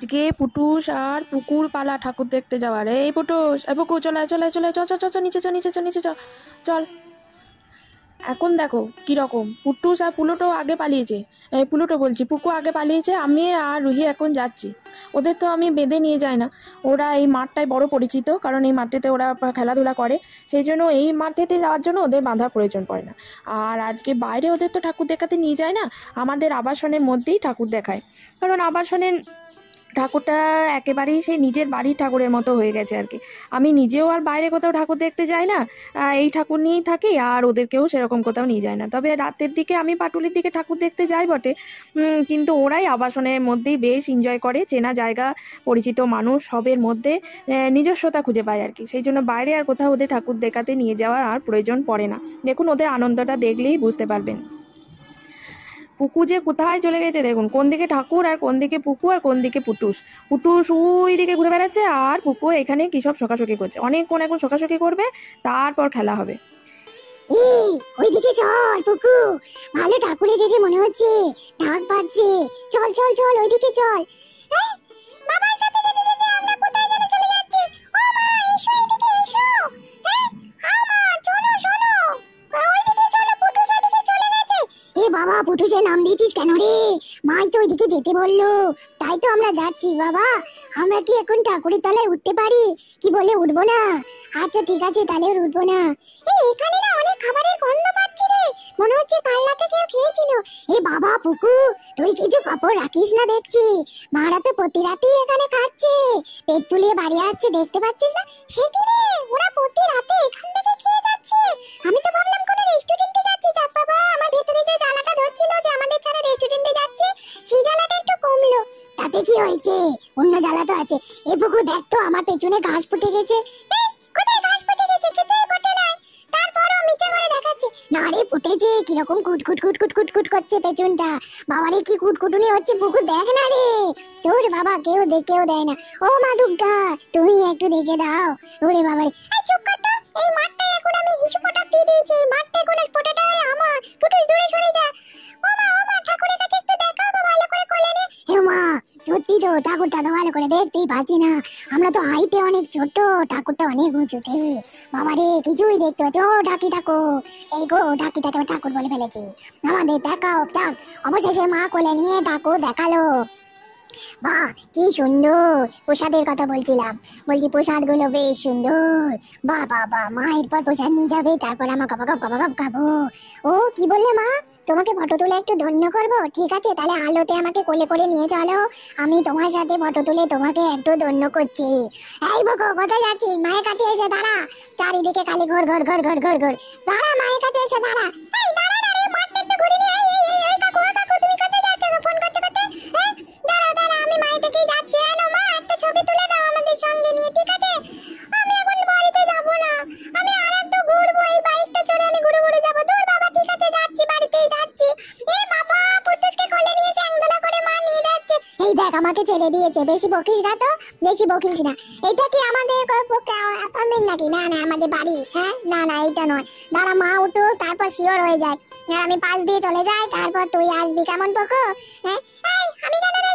আজকে পুটুস আর পুকুর পালা ঠাকুর দেখতে যাওয়ার। এই পুটুস, এই পুকু, চলে চলে চলে, চ চ চ চ, নিচে চ, নিচে চ, নিচে চ, চল। এখন দেখো কিরকম, পুটুস আর পুলুটো আগে পালিয়েছে। এই পুলুটো বলছি, পুকু আগে পালিয়েছে, আমি আর রুহি এখন যাচ্ছি। ওদের তো আমি বেঁধে নিয়ে যাই না, ওরা এই মাঠটায় বড় পরিচিত, কারণ এই মাঠটিতে ওরা খেলাধুলা করে, সেই জন্য এই মাঠেতে যাওয়ার জন্য ওদের বাঁধা প্রয়োজন পড়ে না। আর আজকে বাইরে ওদের তো ঠাকুর দেখাতে নিয়ে যায় না, আমাদের আবাসনের মধ্যেই ঠাকুর দেখায়, কারণ আবাসনের ঠাকুরটা একেবারেই সেই নিজের বাড়ির ঠাকুরের মতো হয়ে গেছে আর কি। আমি নিজেও আর বাইরে কোথাও ঠাকুর দেখতে যাই না, এই ঠাকুর নিয়েই থাকি, আর ওদেরকেও সেরকম কোথাও নিয়ে যায় না। তবে রাতের দিকে আমি পাটুলির দিকে ঠাকুর দেখতে যাই বটে, কিন্তু ওরাই আবাসনের মধ্যেই বেশ এনজয় করে, চেনা জায়গা, পরিচিত মানুষ সবের মধ্যে নিজস্বতা খুঁজে পায় আর কি। সেই জন্য বাইরে আর কোথাও ওদের ঠাকুর দেখাতে নিয়ে যাওয়ার আর প্রয়োজন পড়ে না। দেখুন ওদের আনন্দটা দেখলেই বুঝতে পারবেন। পুকু যে কোথায় চলে গেছে দেখুন, কোন দিকে ঠাকুর আর কোন দিকে পুকু আর কোন দিকে পুটুস। পুটুস ওই দিকে ঘুরে বেড়াচ্ছে, আর পুকু এখানে কি সব শোকাশোকি করছে, অনেকক্ষণ এখন শোকাশোকি করবে, তারপর খেলা হবে। ওইদিকে চল পুকু, ভালো ঠাকুর এসেছে মনে হচ্ছে, ঢাক বাজছে, চল চল চল ওইদিকে চল। বাবার সাথে যেতে যেতে আমরা কোথায় যেন চলে যাচ্ছি। ও মা, এসো এদিকে এসো। হাও মা, শোনো শোনো, ওইদিকে চলো, পুটুস ওইদিকে চলে গেছে। এ বাবা, পুটুসের নাম দিয়েছিস কেন রে? মাই তো ওইদিকে যেতে বললো, তাই তো আমরা যাচ্ছি। বাবা, আমরা কি এখন ঠাকুরের তলায় উঠতে পারি? কি বলে উঠবো না? আচ্ছা ঠিক আছে, তাহলে উঠবো না। এখানে না অনেক খাবারের গন্ধ পাচ্ছি রে, মনে হচ্ছে কাল রাতে কেউ খেয়েছিল। এ বাবা পুকু, তুই কিছু কাপড় রাখিস না দেখছি, মারা তো প্রতি রাতেই এখানে খাচ্ছে, পেট ফুলিয়ে বাড়ি আসছে, দেখতে পাচ্ছিস না? সে কি রে, ওরা প্রতি রাতে এখান থেকে খেয়ে যাচ্ছে। আমি তো ভাবলাম কোনো রেস্টুরেন্টে যাচ্ছে। যাক বাবা, আমার ভেতরে যে জ্বালাটা ধরছিল যে আমাদের ছাড়া রেস্টুরেন্টে যাচ্ছে, সেই জ্বালাটা একটু কমলো। তাতে কি হয়েছে, অন্য জ্বালা তো আছে। এ পুকু দেখ তো, আমার পেছনে ঘাস ফুটে গেছে। কোথায় ঘাস ফুটে গেছে? কিছুই ফোটে নাই, তারপরও মিছে করে দেখাচ্ছে। না রে, ফুটেছে, কিরকম কুটকুট কুটকুট কুটকুট করছে পেছনটা। বাবারে কি কুটকুটুনি হচ্ছে, পুকুর দেখ না রে। তোর বাবা কেউ দেখেও দেয় না। ও মা দুর্গা, তুমি একটু দেখে দাও। ওরে বাবারে, এই চুপ কর তো, এই মাঠটায় এখন আমি হিসু পটাক দিয়ে দিয়েছি, এই মাঠটা এখন ফোটাটাই আমার। পুটুস দূরে সরে যা। ও মা, ঠাকুরের কাছে একটু দেখাও তো, ভালো করে কোলে নে। হে মা, সত্যি তো ঠাকুরটা তো ভালো করে দেখতেই পাচ্ছি না, আমরা তো হাইটে অনেক ছোট, ঠাকুরটা অনেক উঁচুতে। বাবারে, কিছুই দেখতে পাচ্ছি। ও ঢাকি ঠাকুর, এই গো ঢাকিটাকে ঠাকুর বলে ফেলেছি। আমাদের দেখাও যাক। অবশেষে মা কোলে নিয়ে ঠাকুর দেখালো। বাহ, কি সুন্দর প্রসাদের কথা বলছিলাম, বলছি প্রসাদ গুলো বেশ সুন্দর। বাহ বাহ বাহ, মা এরপর প্রসাদ নিয়ে যাবে, তারপর আমার গপাগপ খাবো। ও কি বললে মা, তোমাকে ফটো তুলে একটু ধন্য করবো? ঠিক আছে, তাহলে আলোতে আমাকে কোলে করে নিয়ে চলো, আমি তোমার সাথে ফটো তুলে তোমাকে একটু ধন্য করছি। এই বকো, কোথায় যাচ্ছিস? মায়ের কাছে এসে দাঁড়া, চারিদিকে খালি ঘর ঘর ঘর ঘর ঘর ঘর, দাঁড়া, মায়ের কাছে এসে দাঁড়া। এই দাঁড়া না রে, মাঠটা একটু ঘুরে নিয়ে। এই কাকু, ও কাকু, তুমি কোথায় যাচ্ছ ফোন করতে করতে? দাঁড়াও দাঁড়াও, আমি মায়ের থেকে যাচ্ছি। আনো মা, একটা ছবি তুলে দাও আমাদের সঙ্গে নিয়ে, ঠিক আছে? আমি এখন বাড়িতে যাব না, আমি আর একটু ঘুরবো, এই বাইকটা চড়ে আমি ঘুরে ঘুরে যাবো। দূর বাবা, ঠিক আছে যাচ্ছি, বাড়িতেই যাচ্ছি। এই বাবা, পুটুসকে কোলে নিয়ে চ্যাংদোলা করে মা নিয়ে যাচ্ছে। এই দেখ, আমাকে ছেড়ে দিয়েছে, বেশি বকিস না তো, বেশি বকিস না। এটা কি আমাদের অ্যাপার্টমেন্ট নাকি? না না, আমাদের বাড়ি। হ্যাঁ, না না, এইটা নয়। দাঁড়া, মা উঠো, তারপর শিওর হয়ে যায়। আমি পাশ দিয়ে চলে যাই, তারপর তুই আসবি, কেমন পকো? হ্যাঁ, এই আমি কেন রে,